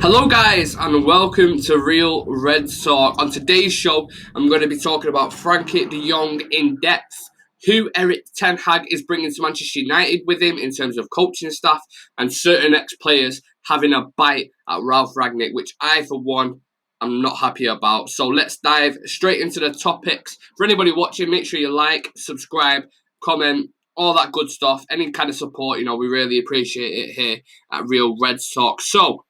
Hello guys and welcome to Real Red Talk. On today's show I'm going to be talking about Frenkie de Jong in depth, who Erik ten Hag is bringing to Manchester United with him in terms of coaching staff, and certain ex-players having a bite at Ralf Rangnick, which I for one am not happy about. So let's dive straight into the topics. For anybody watching, make sure you like, subscribe, comment, all that good stuff. Any kind of support, we really appreciate it here at Real Red Talk. So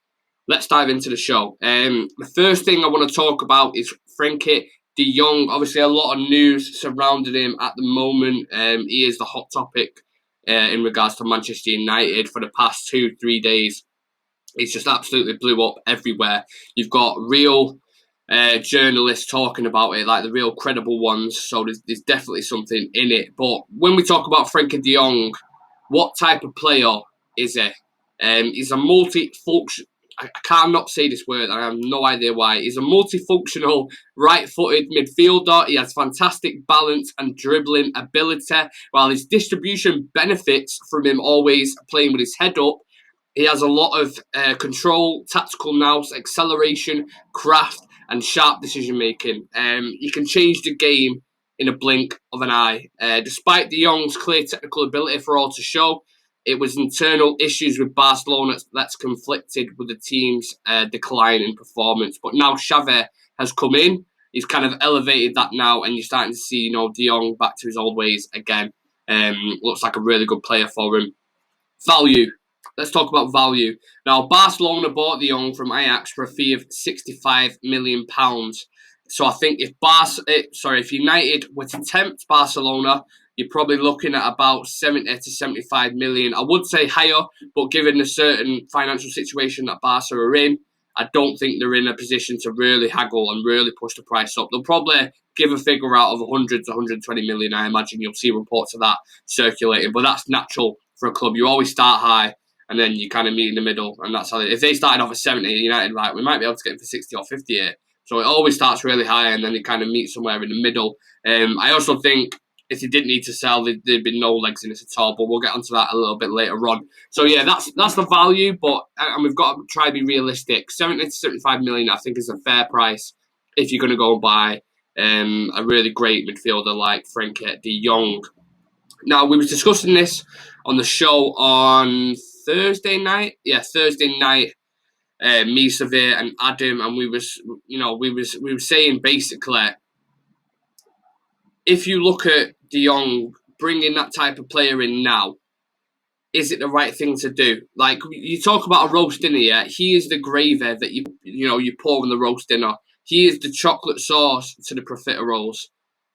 let's dive into the show. The first thing I want to talk about is Frenkie de Jong. Obviously, a lot of news surrounding him at the moment. He is the hot topic in regards to Manchester United for the past 2-3 days. It's just absolutely blew up everywhere. You've got real journalists talking about it, like the real credible ones. So there's definitely something in it. But when we talk about Frenkie de Jong, what type of player is he? He's a multi-function. I cannot say this word. I have no idea why. He's a multifunctional right-footed midfielder. He has fantastic balance and dribbling ability, while his distribution benefits from him always playing with his head up. He has a lot of control, tactical nous, acceleration, craft, and sharp decision-making. He can change the game in a blink of an eye. Despite de Jong's clear technical ability for all to show, it was internal issues with Barcelona that's conflicted with the team's decline in performance. But now Xavi has come in. He's kind of elevated that now, and you're starting to see, de Jong back to his old ways again. Looks like a really good player for him. Value. Let's talk about value. Now, Barcelona bought de Jong from Ajax for a fee of £65 million. So I think if United were to tempt Barcelona, you're probably looking at about 70 to 75 million. I would say higher, but given the certain financial situation that Barca are in, I don't think they're in a position to really haggle and really push the price up. They'll probably give a figure out of 100 to 120 million. I imagine you'll see reports of that circulating, but that's natural for a club. You always start high and then you kind of meet in the middle, and that's how if they started off at 70, United, right, we might be able to get them for 60 or 50 here. So it always starts really high and then you kind of meet somewhere in the middle. I also think if they didn't need to sell, there'd be no legs in this at all. But we'll get onto that a little bit later on. So yeah, that's the value. And we've got to try to be realistic. 70 to 75 million, I think, is a fair price if you're going to go and buy a really great midfielder like Frenkie de Jong. Now, we was discussing this on the show on Thursday night. Yeah, Thursday night. Me, Severe, and Adam, and we were saying basically, if you look at de Jong bringing that type of player in now, is it the right thing to do? Like, you talk about a roast dinner, yeah? He is the gravy that you pour in the roast dinner. He is the chocolate sauce to the profiteroles.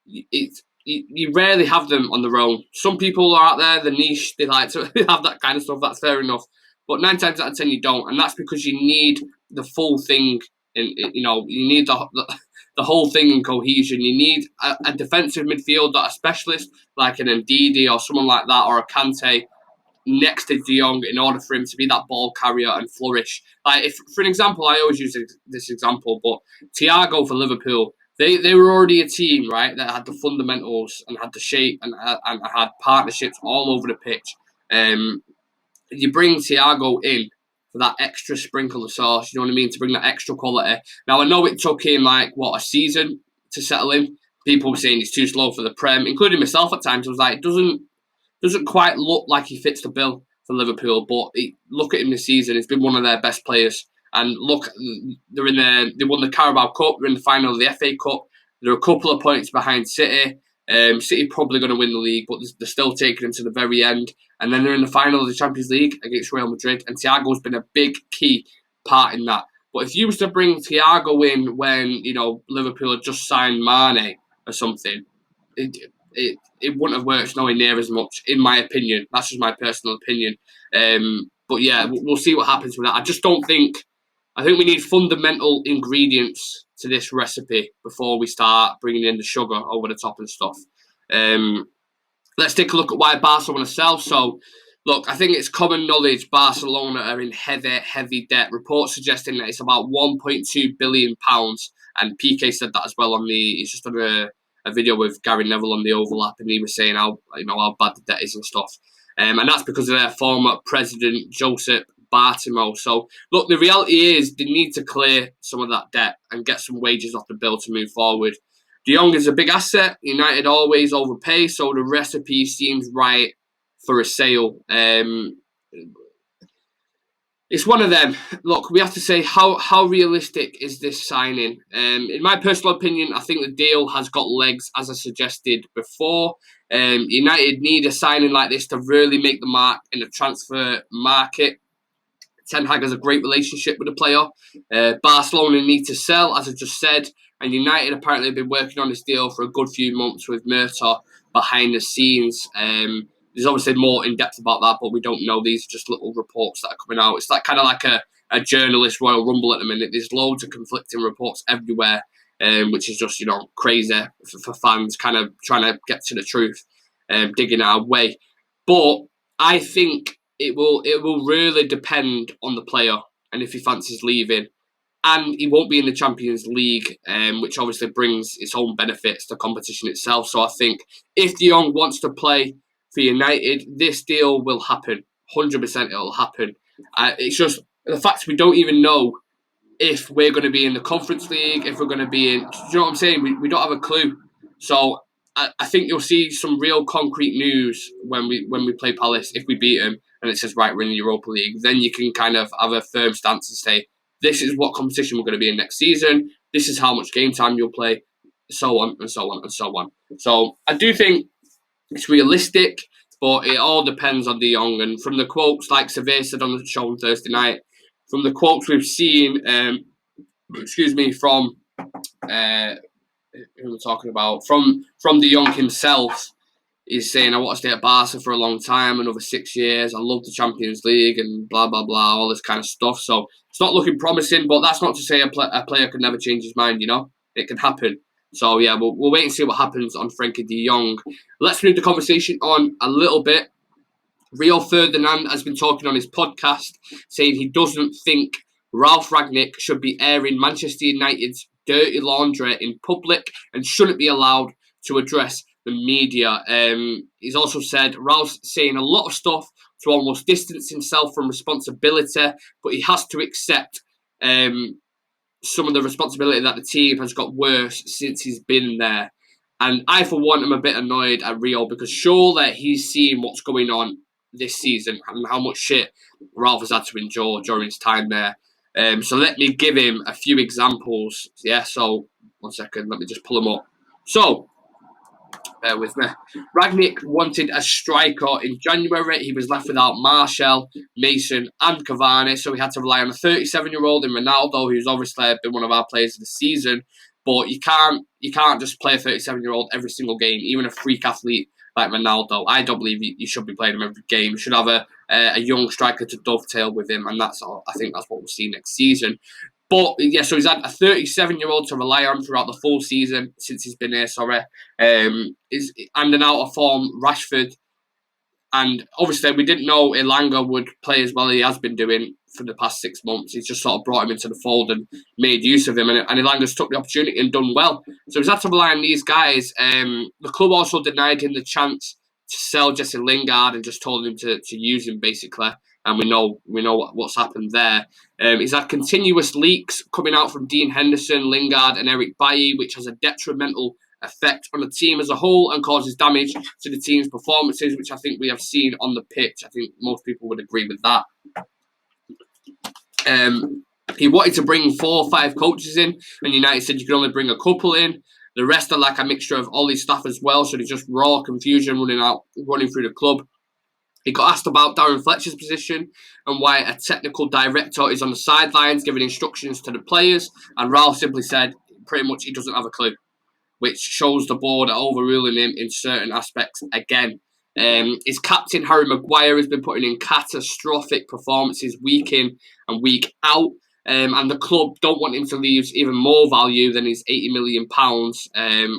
You rarely have them on their own. Some people are out there, the niche, they like to have that kind of stuff. That's fair enough. But 9 times out of 10 you don't, and that's because you need the full thing. You need the whole thing in cohesion. You need a defensive midfielder, a specialist like an Ndidi or someone like that, or a Kante next to de Jong in order for him to be that ball carrier and flourish. Like, for an example, I always use this example, but Thiago for Liverpool, they were already a team, right, that had the fundamentals and had the shape and had partnerships all over the pitch. You bring Thiago in for that extra sprinkle of sauce, you know what I mean, to bring that extra quality. Now, I know it took him, a season to settle in. People were saying he's too slow for the Prem, including myself at times. I was like, it doesn't quite look like he fits the bill for Liverpool, but look at him this season. He's been one of their best players. And look, they won the Carabao Cup, they're in the final of the FA Cup. They're a couple of points behind City. City probably going to win the league, but they're still taking him to the very end. And then they're in the final of the Champions League against Real Madrid, and Thiago's been a big key part in that. But if you was to bring Thiago in when Liverpool had just signed Mane or something, it wouldn't have worked nowhere near as much, in my opinion. That's just my personal opinion. But yeah, we'll see what happens with that. I just don't think. I think we need fundamental ingredients to this recipe before we start bringing in the sugar over the top and stuff. Let's take a look at why Barcelona Sell. So, look, I think it's common knowledge Barcelona are in heavy debt. Reports suggesting that it's about £1.2 billion. And PK said that as well he's just done a video with Gary Neville on the overlap, and he was saying how bad the debt is and stuff. And that's because of their former president, Josep Bartomeu. So, look, the reality is they need to clear some of that debt and get some wages off the bill to move forward. De Jong is a big asset. United always overpay, so the recipe seems right for a sale. It's one of them. Look, we have to say, how realistic is this signing? In my personal opinion, I think the deal has got legs, as I suggested before. United need a signing like this to really make the mark in the transfer market. Ten Hag has a great relationship with the player. Barcelona need to sell, as I just said, and United apparently have been working on this deal for a good few months with Murta behind the scenes. There's obviously more in depth about that, but we don't know. These are just little reports that are coming out. It's like kind of like a journalist Royal Rumble at the minute. There's loads of conflicting reports everywhere, which is just crazy for fans, kind of trying to get to the truth, digging our way. But I think it will really depend on the player and if he fancies leaving. And he won't be in the Champions League, which obviously brings its own benefits to competition itself. So I think if De Jong wants to play for United, this deal will happen. 100% it'll happen. It's just the fact we don't even know if we're going to be in the Conference League, if we're going to be in... Do you know what I'm saying? We don't have a clue. So I think you'll see some real concrete news when we play Palace, if we beat them, and it says, right, we're in the Europa League. Then you can kind of have a firm stance and say, this is what competition we're going to be in next season. This is how much game time you'll play, so on and so on and so on. So I do think it's realistic, but it all depends on De Jong. And from the quotes, like Severe said on the show on Thursday night, from the quotes we've seen, from who we're talking about, from De Jong himself, he's saying, I want to stay at Barca for a long time, another 6 years. I love the Champions League and blah, blah, blah, all this kind of stuff. So it's not looking promising, but that's not to say a player can never change his mind, It can happen. So, yeah, we'll wait and see what happens on Frenkie de Jong. Let's move the conversation on a little bit. Rio Ferdinand has been talking on his podcast, saying he doesn't think Ralf Rangnick should be airing Manchester United's dirty laundry in public and shouldn't be allowed to address the media. He's also said Ralph's saying a lot of stuff to almost distance himself from responsibility, but he has to accept some of the responsibility that the team has got worse since he's been there. And I, for one, am a bit annoyed at Rio because surely he's seen what's going on this season and how much shit Ralf has had to endure during his time there. So let me give him a few examples. Yeah, so 1 second, let me just pull them up. So, bear with me. Rangnick wanted a striker in January. He was left without Martial, Mason and Cavani, so he had to rely on a 37-year-old in Ronaldo, who's obviously been one of our players of the season. But you can't just play a 37-year-old every single game, even a freak athlete like Ronaldo. I don't believe you should be playing him every game. You should have a young striker to dovetail with him, and that's all. I think that's what we'll see next season. But, yeah, so he's had a 37-year-old to rely on throughout the full season since he's been here, and an out-of-form Rashford. And, obviously, we didn't know Elanga would play as well as he has been doing for the past 6 months. He's just sort of brought him into the fold and made use of him. And Elanga's took the opportunity and done well. So he's had to rely on these guys. The club also denied him the chance to sell Jesse Lingard and just told him to use him, basically. And we know what's happened there. He's had continuous leaks coming out from Dean Henderson, Lingard and Eric Bailly, which has a detrimental effect on the team as a whole and causes damage to the team's performances, which I think we have seen on the pitch. I think most people would agree with that. He wanted to bring 4 or 5 coaches in, and United said you can only bring a couple in. The rest are like a mixture of all his staff as well, so there's just raw confusion running through the club. He got asked about Darren Fletcher's position and why a technical director is on the sidelines giving instructions to the players, and Ralf simply said pretty much he doesn't have a clue, which shows the board are overruling him in certain aspects again. His captain, Harry Maguire, has been putting in catastrophic performances week in and week out. And the club don't want him to leave even more value than his £80 million.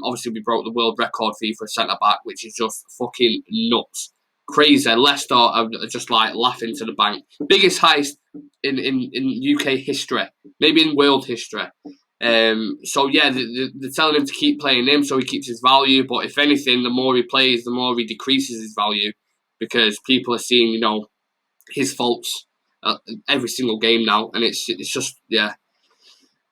Obviously, we broke the world record fee for a centre-back, which is just fucking nuts. Crazy. Leicester are just like laughing to the bank. Biggest heist in UK history, maybe in world history. So yeah, they're telling him to keep playing him so he keeps his value. But if anything, the more he plays, the more he decreases his value because people are seeing, his faults every single game now, and it's just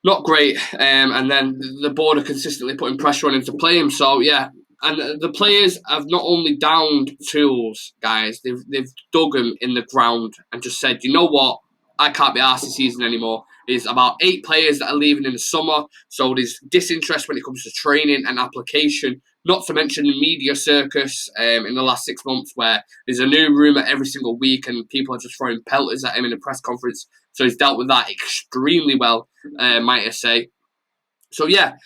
not great. And then the board are consistently putting pressure on him to play him. So yeah, and the players have not only downed tools, guys. They've dug them in the ground and just said, you know what, I can't be arsed this season anymore. There's about 8 players that are leaving in the summer, so there's disinterest when it comes to training and application. Not to mention the media circus in the last 6 months, where there's a new rumour every single week, and people are just throwing pelters at him in a press conference. So he's dealt with that extremely well, might I say. So yeah,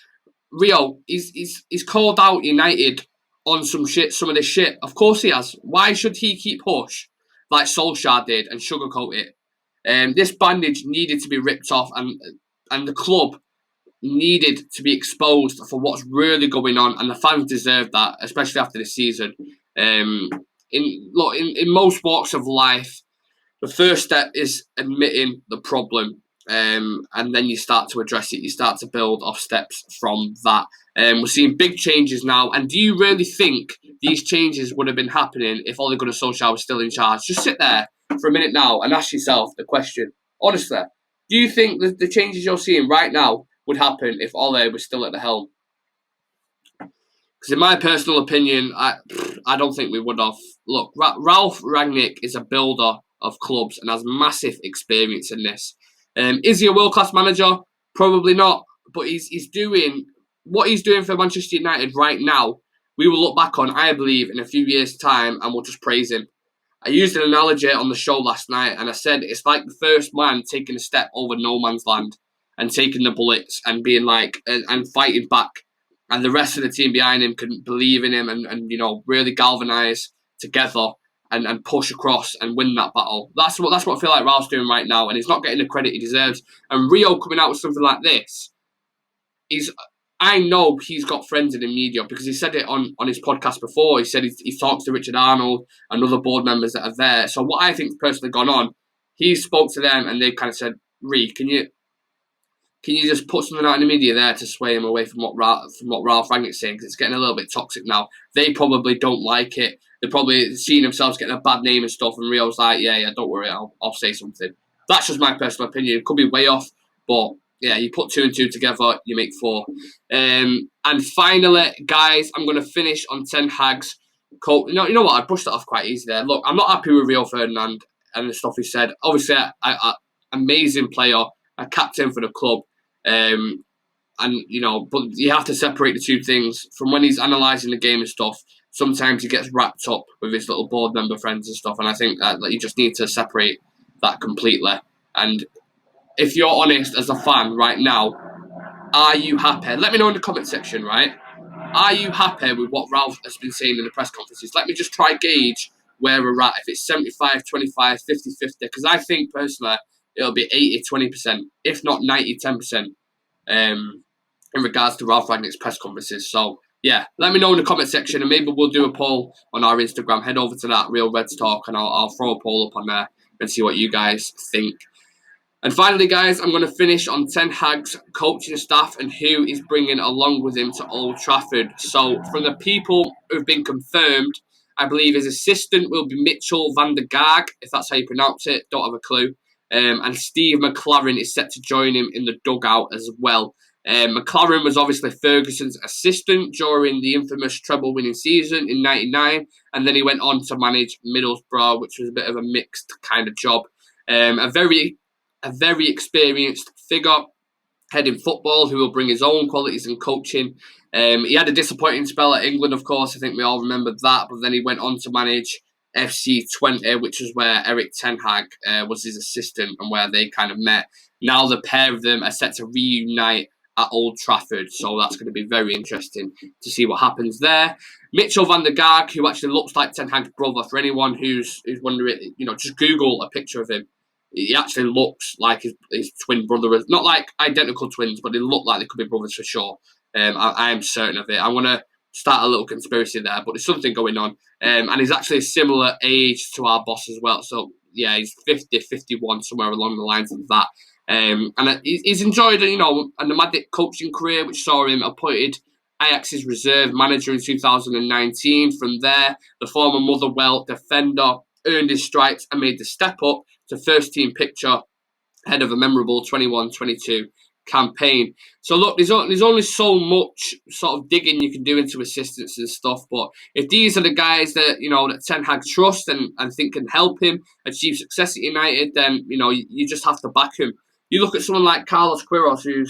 Rio, he's called out United on some of this shit. Of course he has. Why should he keep hush like Solskjaer did and sugarcoat it? This bandage needed to be ripped off, and the club needed to be exposed for what's really going on, and the fans deserve that, especially after this season. In most walks of life, the first step is admitting the problem, and then you start to address it. You start to build off steps from that. We're seeing big changes now, and do you really think these changes would have been happening if Ole Gunnar Solskjaer was still in charge? Just sit there for a minute now and ask yourself the question, honestly. Do you think that the changes you're seeing right now would happen if Ole was still at the helm? Because in my personal opinion, I don't think we would have. Look, Ralf Rangnick is a builder of clubs and has massive experience in this. Is he a world-class manager? Probably not. But he's doing what he's doing for Manchester United right now. We will look back on, I believe, in a few years' time, and we'll just praise him. I used an analogy on the show last night, and I said it's like the first man taking a step over no man's land and taking the bullets and being like and fighting back, and the rest of the team behind him can believe in him and really galvanise together and push across and win that battle. That's what I feel like Ralph's doing right now, and he's not getting the credit he deserves. And Rio coming out with something like this, I know he's got friends in the media because he said it on his podcast before. He said he talks to Richard Arnold and other board members that are there. So what I think's personally gone on, he spoke to them and they kind of said, "Ree, can you just put something out in the media there to sway him away from what Ralf Rangnick's saying, because it's getting a little bit toxic now." They probably don't like it. They're probably seeing themselves getting a bad name and stuff, and Rio's like, yeah, don't worry, I'll say something. That's just my personal opinion. It could be way off, but yeah, you put 2 and 2 together, you make 4. And finally, guys, I'm going to finish on Ten Hag's quote. You know what? I brushed that off quite easy there. Look, I'm not happy with Rio Ferdinand and the stuff he said. Obviously, amazing player, a captain for the club. But you have to separate the two things. From when he's analysing the game and stuff, sometimes he gets wrapped up with his little board member friends and stuff, and I think that you just need to separate that completely. And if you're honest as a fan right now, are you happy? Let me know in the comment section, right? Are you happy with what Ralph has been saying in the press conferences? Let me just try gauge where we're at. If it's 75-25, 50-50, because I think personally it'll be 80-20%, if not 90-10%, in regards to Ralf Rangnick's press conferences. So yeah, let me know in the comment section, and maybe we'll do a poll on our Instagram. Head over to that Real Reds Talk, and I'll throw a poll up on there and see what you guys think. And finally, guys, I'm going to finish on Ten Hag's coaching staff and who he's bringing along with him to Old Trafford. So, from the people who've been confirmed, I believe his assistant will be Mitchell van der Gark, if that's how you pronounce it. Don't have a clue. And Steve McLaren is set to join him in the dugout as well. McLaren was obviously Ferguson's assistant during the infamous treble-winning season in '99, and then he went on to manage Middlesbrough, which was a bit of a mixed kind of job. A very experienced figure heading football who will bring his own qualities in coaching. He had a disappointing spell at England, of course. I think we all remember that. But then he went on to manage FC Twente, which was where Erik ten Hag was his assistant and where they kind of met. Now the pair of them are set to reunite at Old Trafford. So that's going to be very interesting to see what happens there. Mitchell van der Gark, who actually looks like Ten Hag's brother. For anyone who's wondering, just Google a picture of him. He actually looks like his twin brother. Not like identical twins, but they look like they could be brothers for sure. I am certain of it. I want to start a little conspiracy there, but there's something going on. And he's actually a similar age to our boss as well. So, yeah, he's 50, 51, somewhere along the lines of that. And he's enjoyed, a nomadic coaching career, which saw him appointed Ajax's reserve manager in 2019. From there, the former Motherwell defender earned his stripes and made the step up to first team picture ahead of a memorable 21-22 campaign. So look, there's only so much sort of digging you can do into assistants and stuff, but if these are the guys that, you know, that Ten Hag trusts and think can help him achieve success at United, then, you know, you just have to back him. You look at someone like Carlos Queiroz, who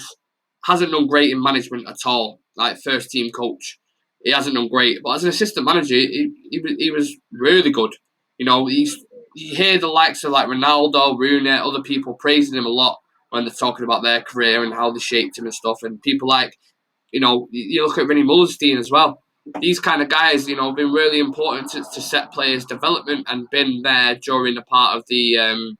hasn't done great in management at all, like first team coach. He hasn't done great, but as an assistant manager, he was really good. You know, you hear the likes of like Ronaldo, Rooney, other people praising him a lot when they're talking about their career and how they shaped him and stuff. And people like, you know, you look at Vinny Mullenstein as well. These kind of guys, you know, have been really important to set players' development and been there during the part of the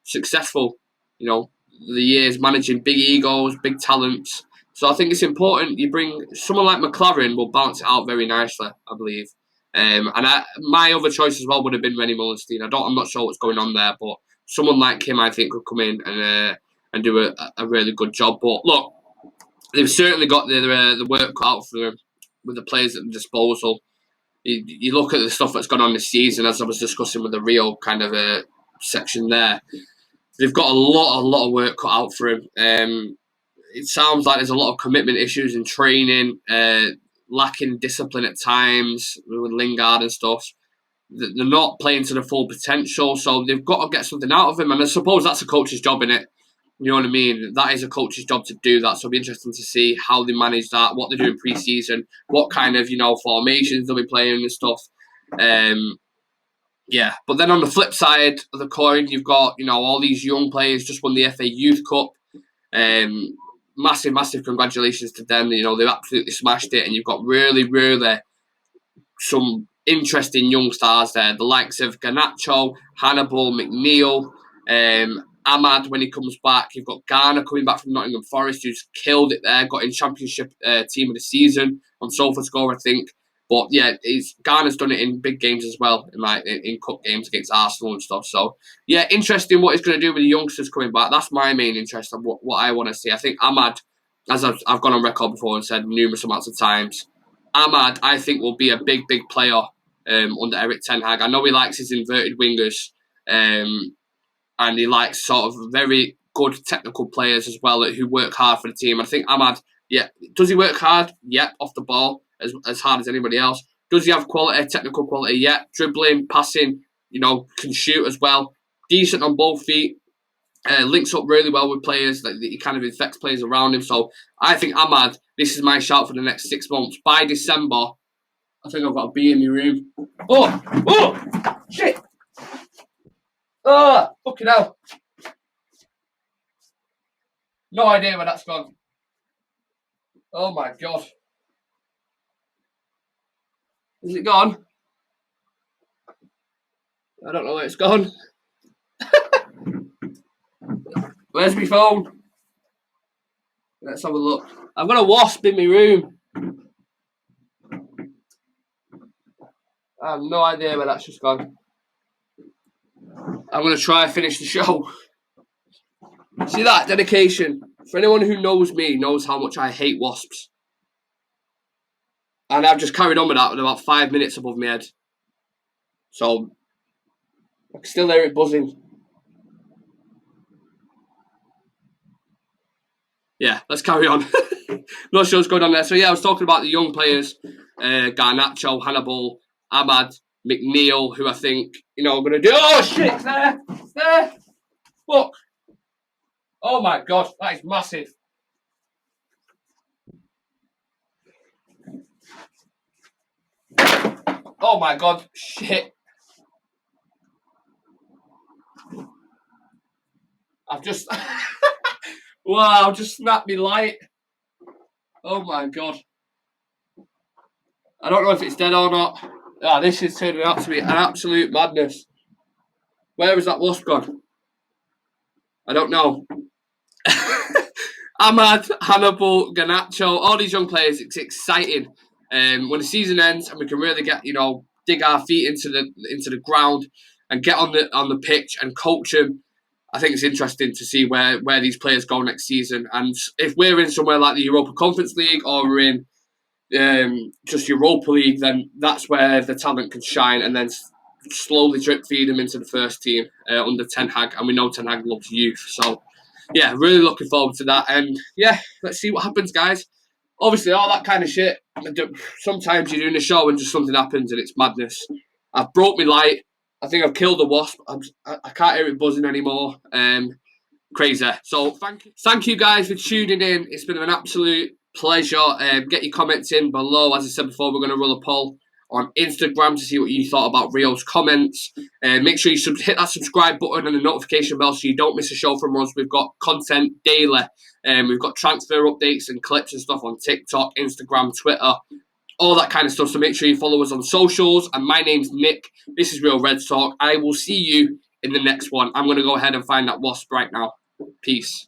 successful, you know, the years managing big egos, big talents. So I think it's important you bring someone like McLaren will balance it out very nicely, I believe. My other choice as well would have been Rennie Mullenstein. I'm not sure what's going on there, but someone like him, I think, could come in and do a really good job. But look, they've certainly got the work cut out for them with the players at their disposal. You look at the stuff that's gone on this season, as I was discussing with the Rio kind of section there. They've got a lot of work cut out for him. It sounds like there's a lot of commitment issues in training, lacking discipline at times with Lingard and stuff. They're not playing to the full potential, so they've got to get something out of him. And I suppose that's a coach's job, innit? You know what I mean? That is a coach's job to do that. So it'll be interesting to see how they manage that, what they do in pre-season, what kind of, you know, formations they'll be playing and stuff. Yeah, but then on the flip side of the coin, you've got, you know, all these young players just won the FA Youth Cup. Massive congratulations to them. You know, they've absolutely smashed it, and you've got really some interesting young stars there. The likes of Garnacho, Hannibal, McNeil, Ahmad when he comes back. You've got Garner coming back from Nottingham Forest, who's killed it there, got in Championship Team of the Season on SofaScore, I think. But yeah, Garner's done it in big games as well, in cup games against Arsenal and stuff. So yeah, interesting what he's going to do with the youngsters coming back. That's my main interest and what I want to see. I think Ahmad, as I've gone on record before and said numerous amounts of times, Ahmad, I think, will be a big player under Erik Ten Hag. I know he likes his inverted wingers, and he likes sort of very good technical players as well who work hard for the team. I think Ahmad, yeah, does he work hard? Yeah, off the ball as hard as anybody else. Does he have quality, technical quality? Yeah, dribbling, passing, you know, can shoot as well. Decent on both feet. Links up really well with players. That he kind of infects players around him. So I think Ahmad, this is my shout for the next 6 months. By December, I think I've got a bee in my room. Oh, shit. Oh, fucking hell. No idea where that's gone. Oh my God. Is it gone? I don't know where it's gone. Where's my phone? Let's have a look. I've got a wasp in my room. I have no idea where that's just gone. I'm going to try and finish the show. See that? Dedication. For anyone who knows me, knows how much I hate wasps. And I've just carried on with that with about 5 minutes above my head. So, I can still hear it buzzing. Yeah, let's carry on. No show's going on there. So yeah, I was talking about the young players, Garnacho, Hannibal, Ahmad, McNeil, who I think, you know, are going to do... Oh, shit, it's there. It's there. Look. Oh, my God, that is massive. Oh, my God, shit. I've just... Wow, I've just snapped me light. Oh, my God. I don't know if it's dead or not. Ah, this is turning out to be an absolute madness. Where is that wasp gone? I don't know. Ahmad, Hannibal, Garnacho, all these young players, it's exciting. When the season ends and we can really get, you know, dig our feet into the ground and get on the pitch and coach them, I think it's interesting to see where these players go next season. And if we're in somewhere like the Europa Conference League or we're in just Europa League, then that's where the talent can shine. And then slowly drip feed him into the first team under Ten Hag, and we know Ten Hag loves youth. So, yeah, really looking forward to that. And yeah, let's see what happens, guys. Obviously, all that kind of shit. Sometimes you're doing a show and just something happens and it's madness. I've broke my light. I think I've killed the wasp. I can't hear it buzzing anymore. Crazy. So thank you guys for tuning in. It's been an absolute pleasure. Get your comments in below. As I said before, we're going to run a poll on Instagram to see what you thought about Rio's comments. Make sure you hit that subscribe button and the notification bell so you don't miss a show from us. We've got content daily. We've got transfer updates and clips and stuff on TikTok, Instagram, Twitter, all that kind of stuff. So make sure you follow us on socials. And my name's Nick. This is Real Red Talk. I will see you in the next one. I'm going to go ahead and find that wasp right now. Peace.